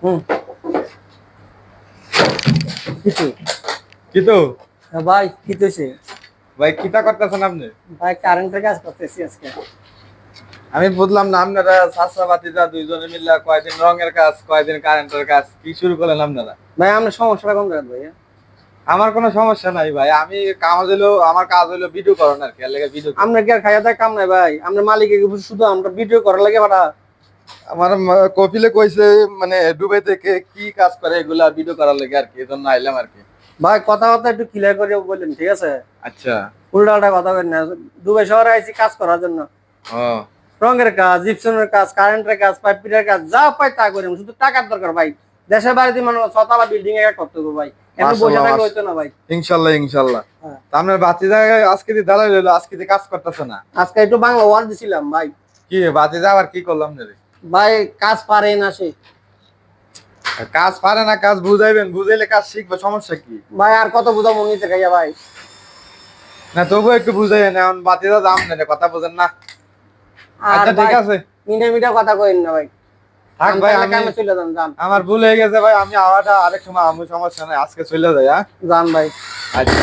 হুম কিছু কি তো ভাই কি তুইছে ভাই কিতা করতেছেন আপনি? ভাই কারেন্টের কাজ করতেছি আজকে। আমি বুঝলাম না আপনারা চাচা ভাতিজা দুইজনে মিলে কয়দিন রঙের কাজ কয়দিন কারেন্টের কাজ কি শুরু করলেন আপনারা? ভাই আমরা সমস্যাটা কোন জায়গায় ভাই? আমার কোনো সমস্যা নাই ভাই, আমি আমার কাজ হলো ভিডিও করানো আর কি, এর লেগে ভিডিও। আমরা কি আর খাইয়া দেয় কাম নাই ভাই? আমরা মালিকের শুধু আমরা ভিডিও করার লাগে ভাড়া। আমার কপিলে কইছে মানে দুবাই থেকে কি কাজ করে এগুলা ভিডিও করার লেগে আর কি, এজন্য আইলাম আর কি। ভাই কথাবার্তা একটু ক্লিয়ার করে বললেন, ঠিক আছে? আচ্ছা। উল্টাপাল্টা কথা বলেন না। দুবাই শহরে আইছি কাজ করার জন্য। ও রঙের কাজ, জিপসনের কাজ, কারেন্টের কাজ, পাইপ ফিটার কাজ, যা পাই তা করি। শুধু টাকার দরকার ভাই। দেশের বাড়িতে মানুষ ছতলা বিল্ডিং এ করতে হবে ভাই। এমনি বসে থাকলে হইতো না ভাই। ইনশাল্লাহ ইনশাল্লাহ। হ্যাঁ। তা আপনার বাতিজা আজকে দিয়ে দাঁড়াই রইলো, আজকে দিয়ে কাজ করতেছে না? আজকে একটু বাংলা ওয়ার্ড দিছিলাম ভাই। কি বাতিজা আবার কি করলাম রে? ভাই কাজ পারে না সে। কাজ পারে না, কাজ বুঝাইবেন, বুঝাইলে কাজ শিখবে, সমস্যা কি? ভাই আর কত বুঝাবো নিতে খাইয়া ভাই? না তবুও একটু বুঝাইবেন, এখন বাতিজা দাম নেই, কথা বুঝেন না। আর আচ্ছা ঠিক ভাই আছে, মিঠা মিঠা কথা কইন না ভাই। থাক ভাই, কামে চলে যান, যান। আমার ভুল হয়ে গেছে ভাই, আমি আবার আরেক সময় আমি সমস্যা নাই, আজকে চলে যাই। হ্যাঁ যান ভাই। আচ্ছা।